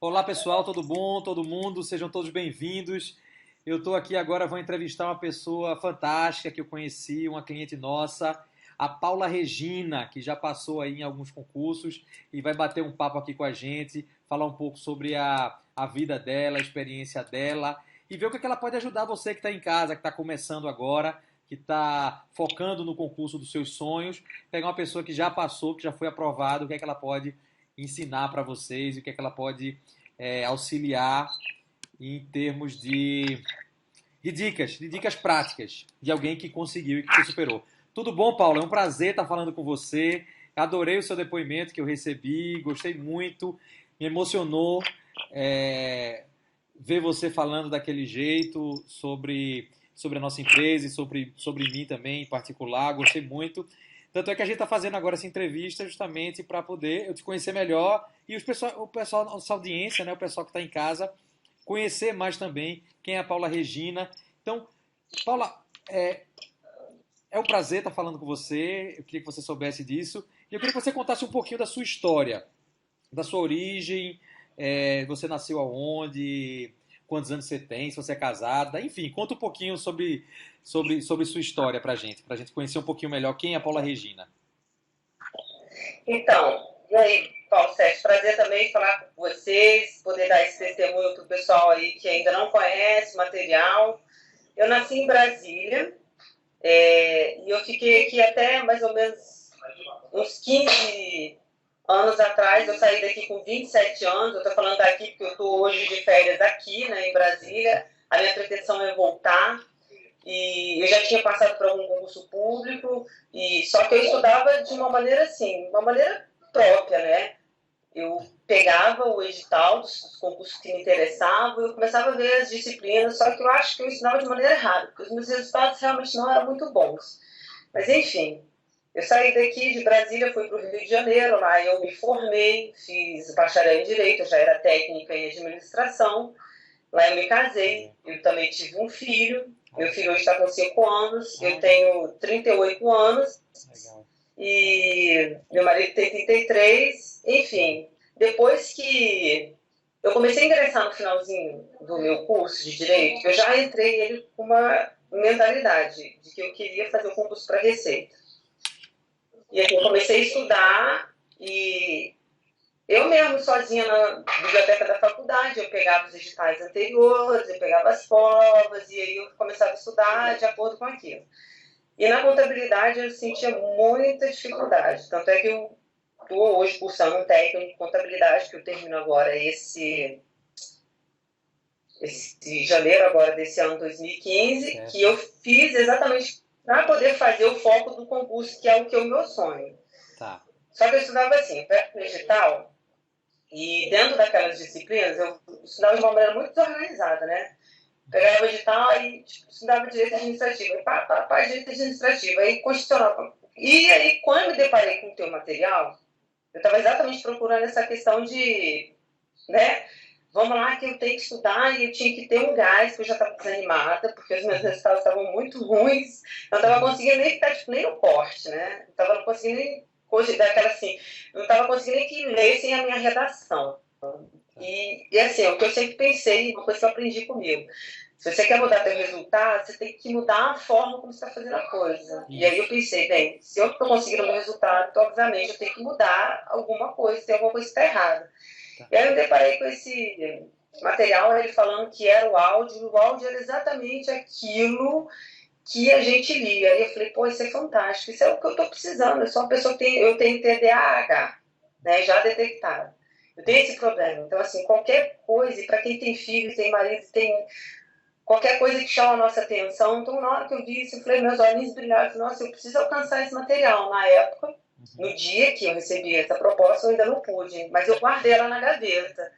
Olá pessoal, tudo bom? Todo mundo, sejam todos bem-vindos. Eu estou aqui agora, vou entrevistar uma pessoa fantástica que eu conheci, uma cliente nossa, a Paula Regina, que já passou aí em alguns concursos e vai bater um papo aqui com a gente, falar um pouco sobre a vida dela, a experiência dela e ver o que é que ela pode ajudar você que está em casa, que está começando agora, que está focando no concurso dos seus sonhos, pegar uma pessoa que já passou, que já foi aprovado, o que é que ela pode ensinar para vocês e o que é que ela pode auxiliar em termos de dicas práticas de alguém que conseguiu e que superou. Tudo bom, Paulo? É um prazer estar falando com você. Adorei o seu depoimento que eu recebi, gostei muito, me emocionou ver você falando daquele jeito sobre a nossa empresa e sobre mim também em particular. Gostei muito. Tanto é que a gente está fazendo agora essa entrevista justamente para poder eu te conhecer melhor e o pessoal, nossa audiência, né, o pessoal que está em casa, conhecer mais também quem é a Paula Regina. Então, Paula, é um prazer estar falando com você. Eu queria que você soubesse disso. E eu queria que você contasse um pouquinho da sua história, da sua origem. Você nasceu aonde? Quantos anos você tem? Se você é casada? Enfim, conta um pouquinho sobre sua história pra gente conhecer um pouquinho melhor quem é a Paula Regina. Então, e aí, Paulo Sérgio, prazer também falar com vocês, poder dar esse testemunho para o pessoal aí que ainda não conhece o material. Eu nasci em Brasília, e eu fiquei aqui até mais ou menos uns 15 anos atrás. Eu saí daqui com 27 anos, eu estou falando daqui porque eu estou hoje de férias aqui, né, em Brasília. A minha pretensão é voltar. E eu já tinha passado por algum concurso público, e só que eu estudava de uma maneira assim, uma maneira própria, né? Eu pegava o edital dos concursos que me interessavam, eu começava a ver as disciplinas, só que eu acho que eu estudava de maneira errada, porque os meus resultados realmente não eram muito bons. Mas enfim, eu saí daqui de Brasília, fui para o Rio de Janeiro, lá eu me formei, fiz bacharel em Direito, eu já era técnica em Administração. Lá eu me casei, eu também tive um filho. Meu filho hoje está com 5 anos, eu tenho 38 anos Legal. e meu marido tem 33. Enfim, depois que eu comecei a ingressar no finalzinho do meu curso de Direito, eu já entrei ele com uma mentalidade de que eu queria fazer o concurso para Receita. E aqui eu comecei a estudar e eu mesmo, sozinha na biblioteca da faculdade, eu pegava os editais anteriores, eu pegava as provas, e aí eu começava a estudar de acordo com aquilo. E na contabilidade eu sentia muita dificuldade, tanto é que eu estou hoje cursando um técnico de contabilidade, que eu termino agora esse janeiro agora desse ano 2015, Certo. que eu fiz exatamente para poder fazer o foco do concurso, que é o que é o meu sonho. Tá. Só que eu estudava assim, perto do edital. E dentro daquelas disciplinas, eu estudava de uma maneira muito desorganizada, né? Pegava o edital e estudava direito administrativo. E direito administrativo. Aí constitucional. E aí, quando eu me deparei com o teu material, eu estava exatamente procurando essa questão de, né? Vamos lá que eu tenho que estudar e eu tinha que ter um gás, que eu já estava desanimada, porque os meus resultados estavam muito ruins. Eu não estava conseguindo nem ficar, tipo, nem no corte, né? Não estava conseguindo nem daquela assim, não estava conseguindo nem que lessem a minha redação. E assim, é o que eu sempre pensei, uma coisa que eu aprendi comigo. Se você quer mudar seu resultado, você tem que mudar a forma como você está fazendo a coisa. E aí eu pensei, bem, se eu estou conseguindo o meu resultado, então, obviamente eu tenho que mudar alguma coisa, tem alguma coisa que está errada. E aí eu deparei com esse material, ele falando que era o áudio, e o áudio era exatamente aquilo que a gente lia. E eu falei, pô, isso é fantástico, isso é o que eu estou precisando. Eu sou uma pessoa que eu tenho TDAH, né, já detectado. Eu tenho esse problema. Então, assim, qualquer coisa, e para quem tem filhos, tem marido, tem qualquer coisa que chama a nossa atenção. Então, na hora que eu vi isso, eu falei, meus olhinhos brilharam. Nossa, eu preciso alcançar esse material. Na época, no dia que eu recebi essa proposta, eu ainda não pude, mas eu guardei ela na gaveta.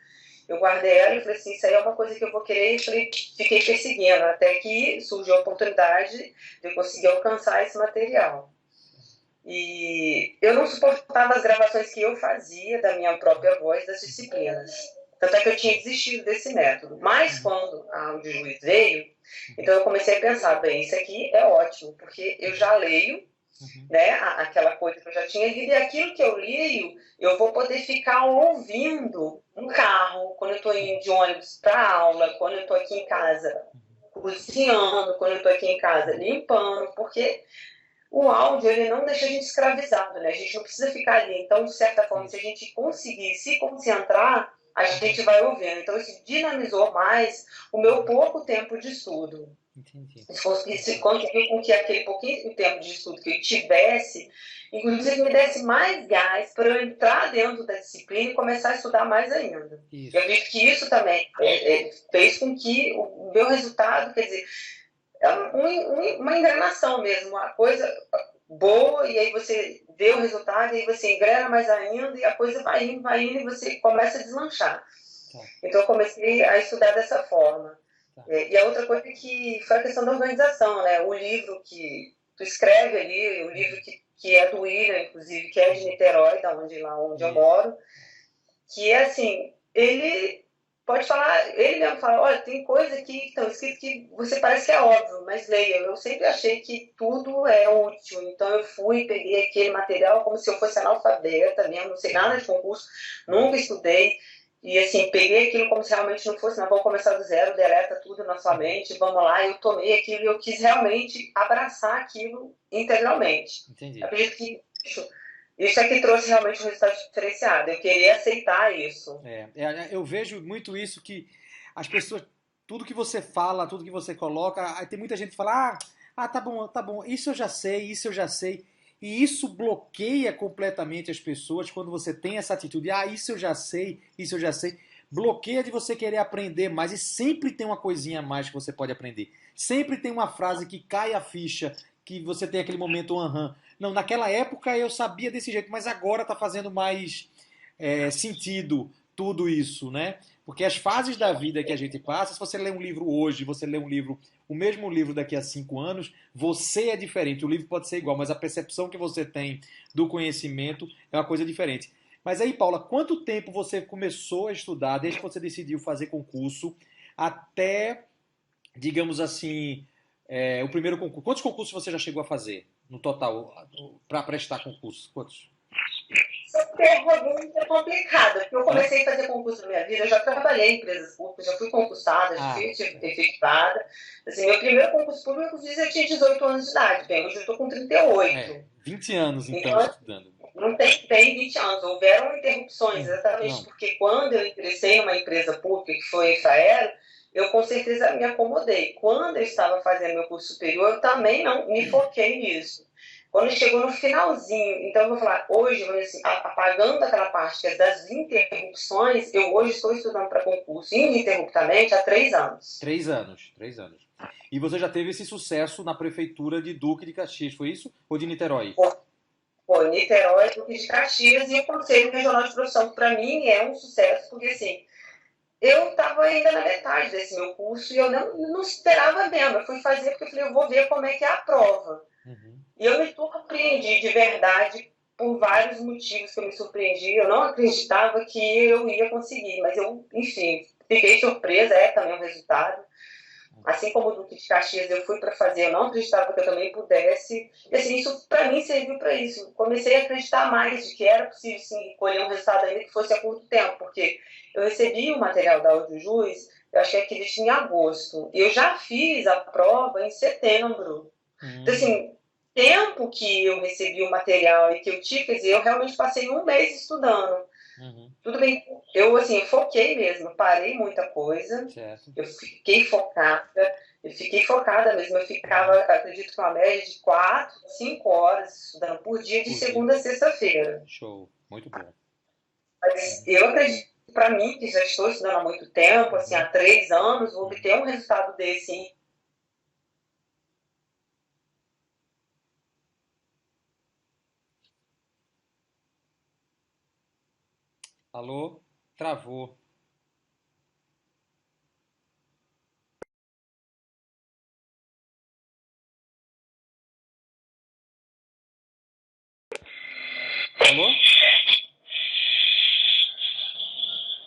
Eu guardei ela e falei assim, isso aí é uma coisa que eu vou querer, e falei, fiquei perseguindo, até que surgiu a oportunidade de eu conseguir alcançar esse material. E eu não suportava as gravações que eu fazia da minha própria voz das disciplinas. Tanto é que eu tinha desistido desse método. Mas quando a Audiojuiz veio, então eu comecei a pensar, bem, isso aqui é ótimo, porque eu já leio, Uhum. né? Aquela coisa que eu já tinha lido, e aquilo que eu leio, eu vou poder ficar ouvindo no carro, quando eu estou indo de ônibus para aula, quando eu estou aqui em casa cozinhando, quando eu estou aqui em casa limpando, porque o áudio ele não deixa a gente escravizado, né? A gente não precisa ficar ali. Então, de certa forma, se a gente conseguir se concentrar, a gente vai ouvindo. Então, isso dinamizou mais o meu pouco tempo de estudo. Entendi. Se conseguir com que aquele pouquinho tempo de estudo que eu tivesse, inclusive me desse mais gás para eu entrar dentro da disciplina e começar a estudar mais ainda. Isso. Eu acredito que isso também fez com que o meu resultado, quer dizer, é uma engrenação mesmo, uma coisa boa, e aí você vê o resultado, e aí você engrena mais ainda, e a coisa vai indo, e você começa a deslanchar. Tá. Então eu comecei a estudar dessa forma. Tá. E a outra coisa que foi a questão da organização, né? O livro que tu escreve ali, o livro que é do William, inclusive, que é de Niterói, lá onde eu moro, que é assim, ele pode falar, ele mesmo fala, olha, tem coisa aqui que estão escritas que você parece que é óbvio, mas leia. Eu sempre achei que tudo é útil, então eu fui, peguei aquele material como se eu fosse analfabeta mesmo, não sei nada de concurso, nunca estudei, e assim, peguei aquilo como se realmente não fosse, não, vamos começar do zero, deleta tudo na sua mente, vamos lá, eu tomei aquilo e eu quis realmente abraçar aquilo integralmente. Entendi. Eu acredito que isso é que trouxe realmente um resultado diferenciado. Eu queria aceitar isso. Eu vejo muito isso que as pessoas, tudo que você fala, tudo que você coloca, aí tem muita gente que fala, tá bom, isso eu já sei. E isso bloqueia completamente as pessoas quando você tem essa atitude, isso eu já sei. Bloqueia de você querer aprender mais, e sempre tem uma coisinha a mais que você pode aprender. Sempre tem uma frase que cai a ficha, que você tem aquele momento aham. Não, naquela época eu sabia desse jeito, mas agora está fazendo mais sentido tudo isso, né? Porque as fases da vida que a gente passa, se você lê um livro hoje, você lê um livro, o mesmo livro daqui a 5 anos, você é diferente. O livro pode ser igual, mas a percepção que você tem do conhecimento é uma coisa diferente. Mas aí, Paula, quanto tempo você começou a estudar, desde que você decidiu fazer concurso, até, digamos assim, o primeiro concurso? Quantos concursos você já chegou a fazer no total, para prestar concurso? Quantos? Essa pergunta é complicada, porque eu comecei a fazer concurso na minha vida, eu já trabalhei em empresas públicas, já fui concursada, já fui efetivada. Assim, meu primeiro concurso público, eu tinha 18 anos de idade, bem, hoje eu estou com 38. 20 anos, então estudando. Não tem 20 anos, houveram interrupções, exatamente porque quando eu ingressei numa empresa pública, que foi a Infraero, eu com certeza me acomodei. Quando eu estava fazendo meu curso superior, eu também não me foquei nisso. Quando chegou no finalzinho, então eu vou falar, hoje, assim, apagando aquela parte que é das interrupções, eu hoje estou estudando para concurso ininterruptamente há 3 anos. 3 anos. E você já teve esse sucesso na prefeitura de Duque de Caxias, foi isso? Ou de Niterói? Foi Niterói, Duque de Caxias e o Conselho Regional de Profissão, que para mim é um sucesso, porque assim, eu estava ainda na metade desse meu curso e eu não esperava mesmo. Eu fui fazer porque eu falei, eu vou ver como é que é a prova. Uhum. E eu me surpreendi de verdade por vários motivos que eu me surpreendi. Eu não acreditava que eu ia conseguir, mas eu, enfim, fiquei surpresa, também o resultado. Assim como o Duque de Caxias eu fui para fazer, eu não acreditava que eu também pudesse. E assim, isso para mim serviu para isso. Comecei a acreditar mais de que era possível sim, colher um resultado ainda que fosse a curto tempo, porque eu recebi o material da Audiojus, eu achei que eles tinham em agosto. E eu já fiz a prova em setembro. Então, assim, tempo que eu recebi o material e que eu tive, quer dizer, eu realmente passei 1 mês estudando. Tudo bem, eu assim, foquei mesmo, parei muita coisa, certo. Eu fiquei focada mesmo, eu ficava, acredito que uma média de 4, 5 horas estudando por dia, de segunda a sexta-feira. Show, muito bom. Mas eu acredito, para mim, que já estou estudando há muito tempo, assim, há 3 anos, vou obter um resultado desse. Alô? Travou. Alô?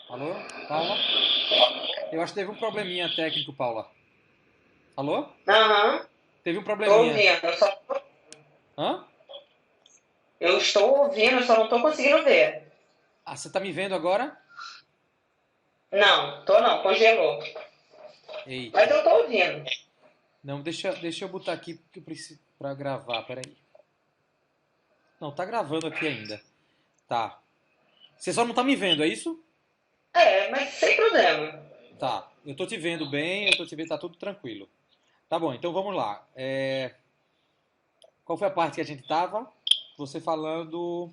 Alô? Paula? Eu acho que teve um probleminha técnico, Paula. Alô? Aham. Teve um probleminha. Tô ouvindo. Hã? Eu estou ouvindo, eu só não estou conseguindo ver. Ah, você tá me vendo agora? Não, tô não, congelou. Mas Eita. eu tô ouvindo. Não, deixa eu botar aqui que eu preciso para gravar, peraí. Não, tá gravando aqui ainda. Tá. Você só não tá me vendo, é isso? É, mas sem problema. Tá. Eu tô te vendo bem, eu tô te vendo, tá tudo tranquilo. Tá bom, então vamos lá. Qual foi a parte que a gente tava? Você falando.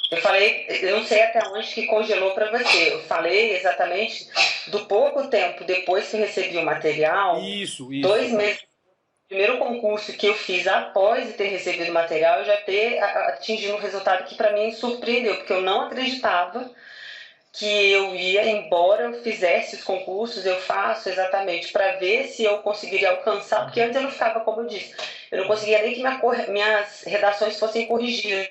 Eu falei, eu não sei até onde que congelou para você. Eu falei exatamente do pouco tempo depois que eu recebi o material, Isso, isso. 2 meses. O primeiro concurso que eu fiz após ter recebido o material, eu já ter atingido um resultado que para mim surpreendeu, porque eu não acreditava que eu ia, embora eu fizesse os concursos, eu faço exatamente para ver se eu conseguiria alcançar, porque antes eu não ficava, como eu disse, eu não conseguia nem que minhas redações fossem corrigidas.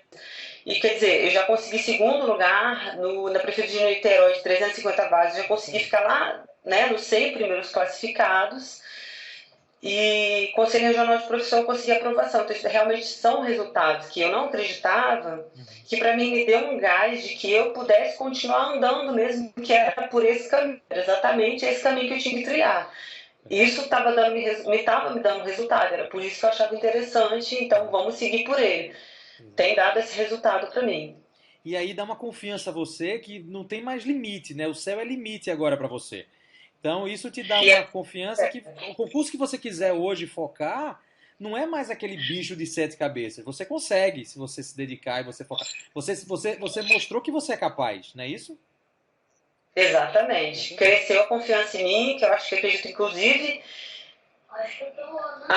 E quer dizer, eu já consegui segundo lugar na Prefeitura de Niterói de 350 vagas, já consegui ficar lá, né, nos 100 primeiros classificados. E Conselho Regional de Profissão eu consegui aprovação. Então, realmente são resultados que eu não acreditava, que para mim me deu um gás de que eu pudesse continuar andando mesmo, que era por esse caminho, era exatamente esse caminho que eu tinha que trilhar. Isso estava me dando resultado, era por isso que eu achava interessante, então vamos seguir por ele. Tem dado esse resultado para mim. E aí dá uma confiança a você que não tem mais limite, né? O céu é limite agora para você. Então isso te dá E uma confiança que o concurso que você quiser hoje focar não é mais aquele bicho de sete cabeças. Você consegue, se você se dedicar e você focar. Você mostrou que você é capaz, não é isso? exatamente. Cresceu a confiança em mim, que eu acho que acredito, inclusive,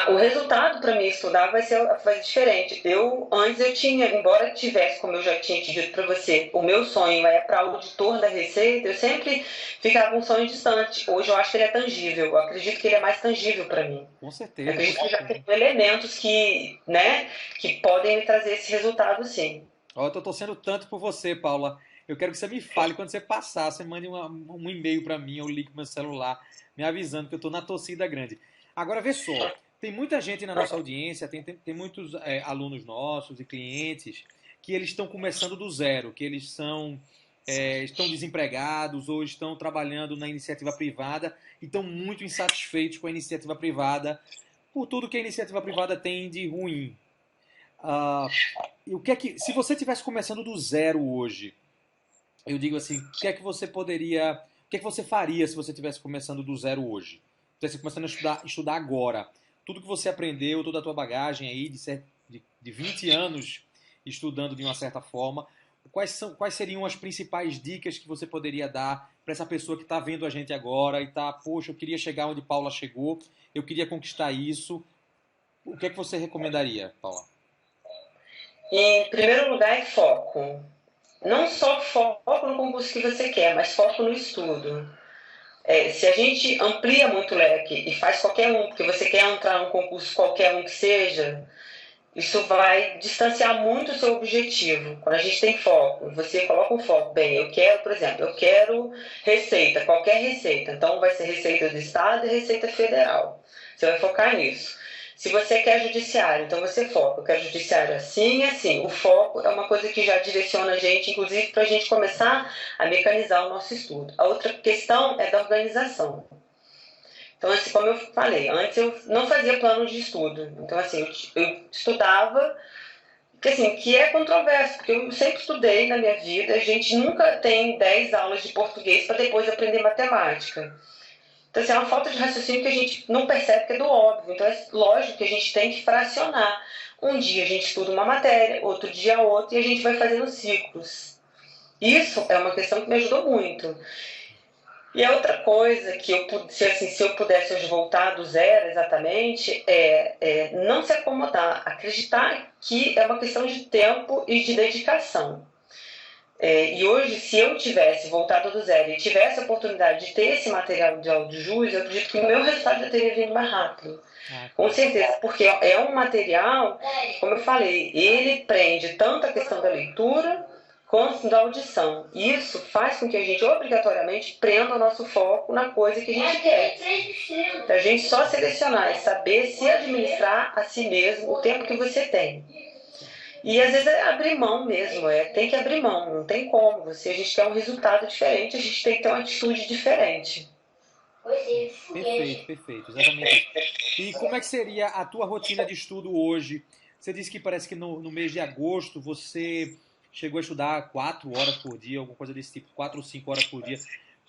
o resultado para mim estudar vai ser diferente. Antes eu tinha, embora tivesse, como eu já tinha te dito para você, o meu sonho é para auditor da Receita, eu sempre ficava um sonho distante. Hoje eu acho que ele é tangível, eu acredito que ele é mais tangível para mim. Com Eu certeza, com acredito que já certeza. tem elementos que, né, que podem me trazer esse resultado, sim. Ó, eu tô torcendo tanto por você, Paula. Eu quero que você me fale quando você passar, você mande um e-mail para mim, ou ligue pro meu celular, me avisando que eu tô na torcida grande. Agora, vê só, tem muita gente na nossa audiência, tem muitos alunos nossos e clientes que eles estão começando do zero, que eles estão desempregados ou estão trabalhando na iniciativa privada e estão muito insatisfeitos com a iniciativa privada por tudo que a iniciativa privada tem de ruim. Ah, e se você tivesse começando do zero hoje, eu digo assim, o que é que você poderia, o que é que você faria se você tivesse começando do zero hoje? Estivesse começando a estudar agora. Tudo que você aprendeu, toda a tua bagagem aí de 20 anos estudando de uma certa forma, quais seriam as principais dicas que você poderia dar para essa pessoa que está vendo a gente agora e está, poxa, eu queria chegar onde Paula chegou, eu queria conquistar isso. O que é que você recomendaria, Paula? Em primeiro lugar é foco. Não só foco no concurso que você quer, mas foco no estudo. Se a gente amplia muito o leque e faz qualquer um, porque você quer entrar num concurso qualquer um que seja, isso vai distanciar muito o seu objetivo. Quando a gente tem foco, você coloca um foco, bem, eu quero, por exemplo, eu quero receita, qualquer receita. Então vai ser receita do Estado e receita federal. Você vai focar nisso. Se você quer judiciário, então você foca. Eu quero judiciário assim e assim. O foco é uma coisa que já direciona a gente, inclusive, para a gente começar a mecanizar o nosso estudo. A outra questão é da organização. Então, assim, como eu falei, antes eu não fazia plano de estudo. Então, assim, eu estudava, que, assim, que é controverso, porque eu sempre estudei na minha vida, a gente nunca tem 10 aulas de português para depois aprender matemática. Então, assim, é uma falta de raciocínio que a gente não percebe que é do óbvio. Então, é lógico que a gente tem que fracionar. Um dia a gente estuda uma matéria, outro dia outra, e a gente vai fazendo ciclos. Isso é uma questão que me ajudou muito. E a outra coisa que se eu pudesse hoje voltar do zero exatamente, não se acomodar, acreditar que é uma questão de tempo e de dedicação. E hoje, se eu tivesse voltado do zero e tivesse a oportunidade de ter esse material de audiojus, eu acredito que o meu resultado já teria vindo mais rápido. Com certeza, porque é um material, como eu falei, ele prende tanto a questão da leitura quanto da audição. Isso faz com que a gente obrigatoriamente prenda o nosso foco na coisa que a gente quer. Então, a gente só selecionar e saber se administrar a si mesmo o tempo que você tem. E às vezes é abrir mão mesmo, tem que abrir mão, não tem como. Se a gente quer um resultado diferente, a gente tem que ter uma atitude diferente. Perfeito, perfeito, exatamente isso. E como é que seria a tua rotina de estudo hoje? Você disse que parece que no mês de agosto você chegou a estudar 4 horas por dia, alguma coisa desse tipo, 4 ou 5 horas por dia,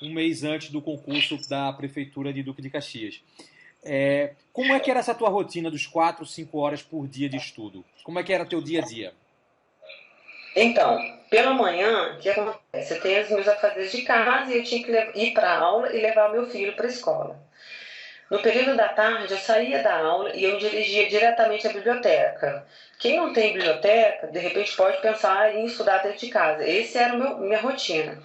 um mês antes do concurso da Prefeitura de Duque de Caxias. Como é que era essa tua rotina dos 4, 5 horas por dia de estudo? Como é que era teu dia a dia? Então, pela manhã, o que acontece? Eu tenho os meus afazeres de casa e eu tinha que ir para a aula e levar meu filho para a escola. No período da tarde, eu saía da aula e eu dirigia diretamente à biblioteca. Quem não tem biblioteca, de repente pode pensar em estudar dentro de casa. Essa era minha rotina.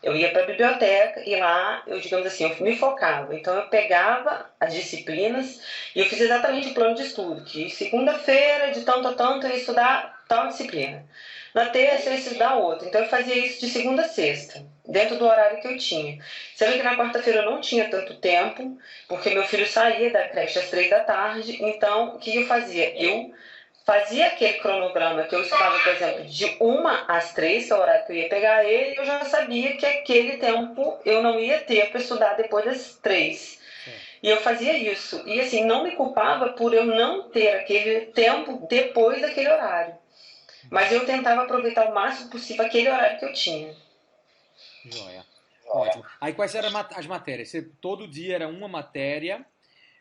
Eu ia para a biblioteca e lá, digamos assim, eu me focava. Então, eu pegava as disciplinas e eu fiz exatamente o plano de estudo, que segunda-feira, de tanto a tanto, eu ia estudar tal disciplina. Na terça, eu ia estudar outra. Então, eu fazia isso de segunda a sexta, dentro do horário que eu tinha. Sendo que na quarta-feira eu não tinha tanto tempo, porque meu filho saía da creche às 3 da tarde. Então, o que eu fazia? Eu fazia aquele cronograma que eu estudava, por exemplo, de 1 às 3, que é o horário que eu ia pegar ele, eu já sabia que aquele tempo eu não ia ter para estudar depois das 3. E eu fazia isso. E assim, não me culpava por eu não ter aquele tempo depois daquele horário. Mas eu tentava aproveitar o máximo possível aquele horário que eu tinha. Joia. Ótimo. Aí quais eram as matérias? Você, todo dia era uma matéria,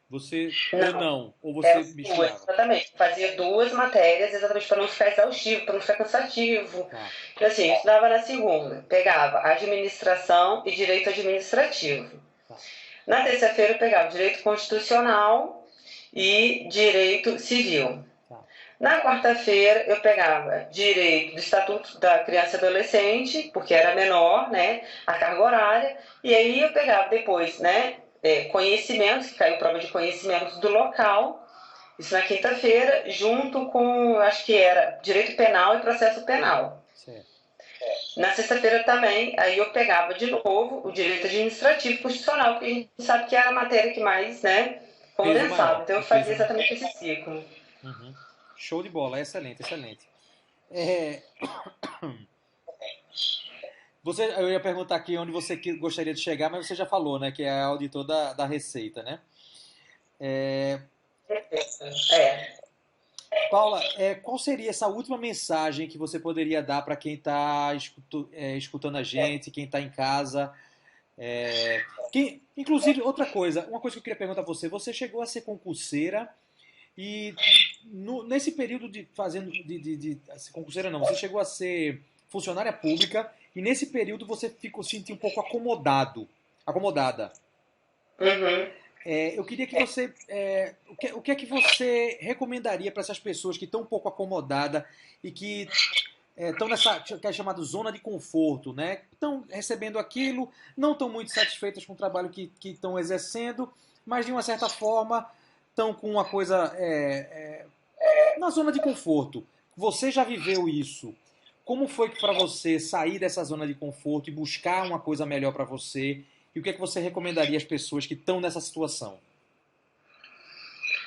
você ou Não, não? Ou você duas, misturava? exatamente. Fazia 2 matérias, exatamente para não ficar exaustivo, para não ficar cansativo. Tá, Então, assim, eu estudava na segunda, pegava administração e direito administrativo. tá, Na terça-feira eu pegava direito constitucional e direito civil. tá. Na quarta-feira eu pegava direito do Estatuto da Criança e Adolescente, porque era menor, né, a carga horária, e aí eu pegava depois, né, conhecimentos, que caiu prova de conhecimentos do local, isso na quinta-feira, junto com, acho que era direito penal e processo penal. Certo. Na sexta-feira também, aí eu pegava de novo o direito administrativo e constitucional, porque a gente sabe que era a matéria que mais, né, Peso condensava. maior. Então eu O fazia peso maior. exatamente esse ciclo. Uhum. Show de bola, excelente, excelente. É, eu ia perguntar aqui onde você gostaria de chegar, mas você já falou, né, que é auditor da Receita, né? É, É. Paula, qual seria essa última mensagem que você poderia dar para quem está escutando a gente, quem está em casa? Inclusive, outra coisa, uma coisa que eu queria perguntar a você, você chegou a ser concurseira e nesse período de fazendo ser concurseira não, você chegou a ser funcionária pública e nesse período você sentiu um pouco acomodada. Uhum. Eu queria que você. O que é que você recomendaria para essas pessoas que estão um pouco acomodadas e que estão nessa que é chamada zona de conforto, né? Estão recebendo aquilo, não estão muito satisfeitas com o trabalho que estão exercendo, mas de uma certa forma estão com uma coisa na zona de conforto. Você já viveu isso? Como foi para você sair dessa zona de conforto e buscar uma coisa melhor para você? E o que é que você recomendaria às pessoas que estão nessa situação?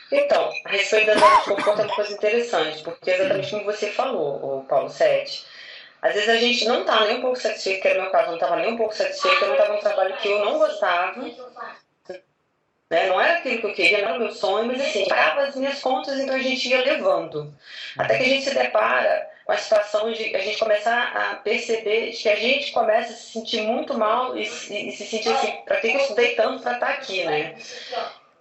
Então, a respeito da zona de conforto é uma coisa interessante, porque é exatamente como você falou, o Paulo Sete. Às vezes a gente não está nem um pouco satisfeito, que era o meu caso, eu não estava nem um pouco satisfeito, eu não estava num trabalho que eu não gostava, né? Não era aquilo que eu queria, não era o meu sonho, mas assim, pagava as minhas contas, então a gente ia levando. Até que a gente se depara com a situação de a gente começar a perceber que a gente começa a se sentir muito mal e se sentir assim, para que eu estudei tanto para estar aqui, né?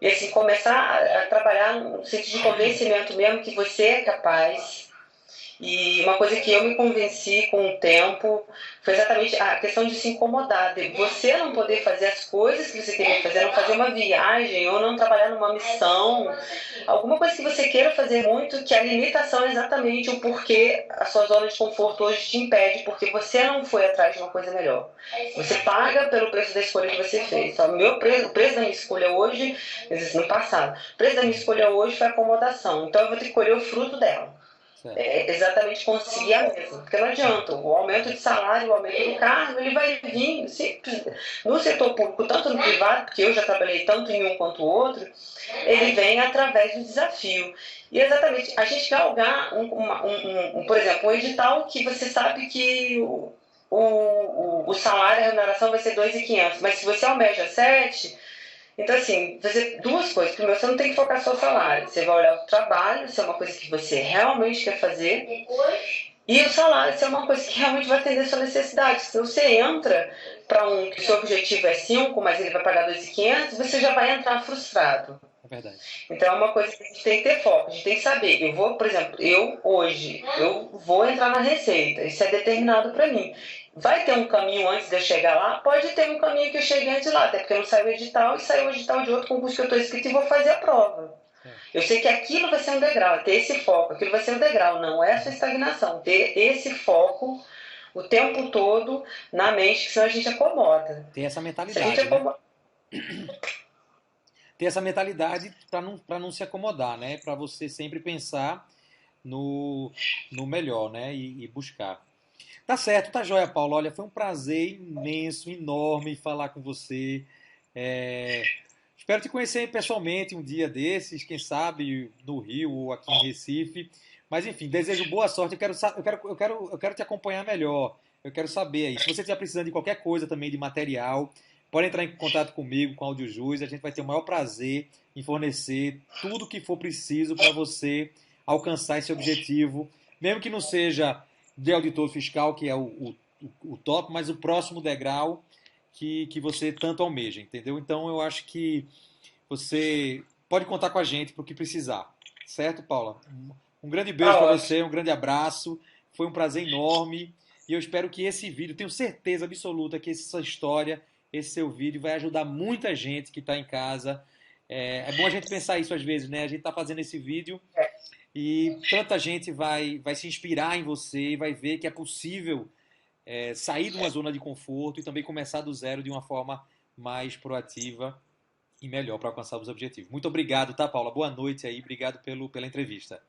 E assim, começar a trabalhar no sentido de convencimento mesmo que você é capaz. E uma coisa que eu me convenci com o tempo foi exatamente a questão de se incomodar, de você não poder fazer as coisas que você queria fazer, não fazer uma viagem ou não trabalhar numa missão, alguma coisa que você queira fazer muito, que a limitação é exatamente o porquê a sua zona de conforto hoje te impede, porque você não foi atrás de uma coisa melhor. Você paga pelo preço da escolha que você fez. Então, o preço da minha escolha hoje, no passado, o preço da minha escolha hoje foi acomodação. Então eu vou ter que colher o fruto dela. Certo. exatamente conseguir a mesma. Porque não adianta, o aumento de salário, o aumento do cargo, ele vai vir no setor público, tanto no privado, porque eu já trabalhei tanto em um quanto o outro, ele vem através do desafio. E exatamente, a gente galgar, por exemplo, um edital que você sabe que o salário, a remuneração vai ser 2.500, mas se você almeja 7, então, assim, fazer duas coisas. Primeiro, você não tem que focar só no salário. Você vai olhar o trabalho, se é uma coisa que você realmente quer fazer. E o salário, se é uma coisa que realmente vai atender a sua necessidade. Se você entra para que o seu objetivo é 5, mas ele vai pagar 2.500, você já vai entrar frustrado. É verdade. Então, é uma coisa que a gente tem que ter foco. A gente tem que saber. Eu vou, por exemplo, hoje, eu vou entrar na Receita. Isso é determinado para mim. Vai ter um caminho antes de eu chegar lá? Pode ter um caminho que eu chegue antes lá, até porque eu não saio o edital e saiu o edital de outro concurso que eu estou inscrito e vou fazer a prova. Eu sei que aquilo vai ser um degrau, ter esse foco, aquilo vai ser um degrau, não é essa estagnação, ter esse foco o tempo todo na mente, que senão a gente acomoda. Ter essa Se a mentalidade, gente acomoda... Ter essa mentalidade para não se acomodar, né? Para você sempre pensar no melhor, né? E buscar. Tá certo, tá joia, Paulo. Olha, foi um prazer imenso, enorme falar com você. É, espero te conhecer pessoalmente um dia desses, quem sabe no Rio ou aqui em Recife. Mas enfim, desejo boa sorte. Eu quero te acompanhar melhor. Eu quero saber aí. Se você estiver precisando de qualquer coisa também de material, pode entrar em contato comigo, com a Audiojus. A gente vai ter o maior prazer em fornecer tudo o que for preciso para você alcançar esse objetivo, mesmo que não seja de auditor fiscal, que é o top, mas o próximo degrau que você tanto almeja, entendeu? Então eu acho que você pode contar com a gente para o que precisar. Certo, Paula? Um grande beijo para você, um grande abraço. Foi um prazer enorme. E eu espero que esse vídeo, tenho certeza absoluta que essa história, esse seu vídeo vai ajudar muita gente que está em casa. É bom a gente pensar isso às vezes, né? A gente está fazendo esse vídeo e tanta gente vai se inspirar em você e vai ver que é possível sair de uma zona de conforto e também começar do zero de uma forma mais proativa e melhor para alcançar os objetivos. Muito obrigado, tá, Paula? Boa noite aí, obrigado pela entrevista.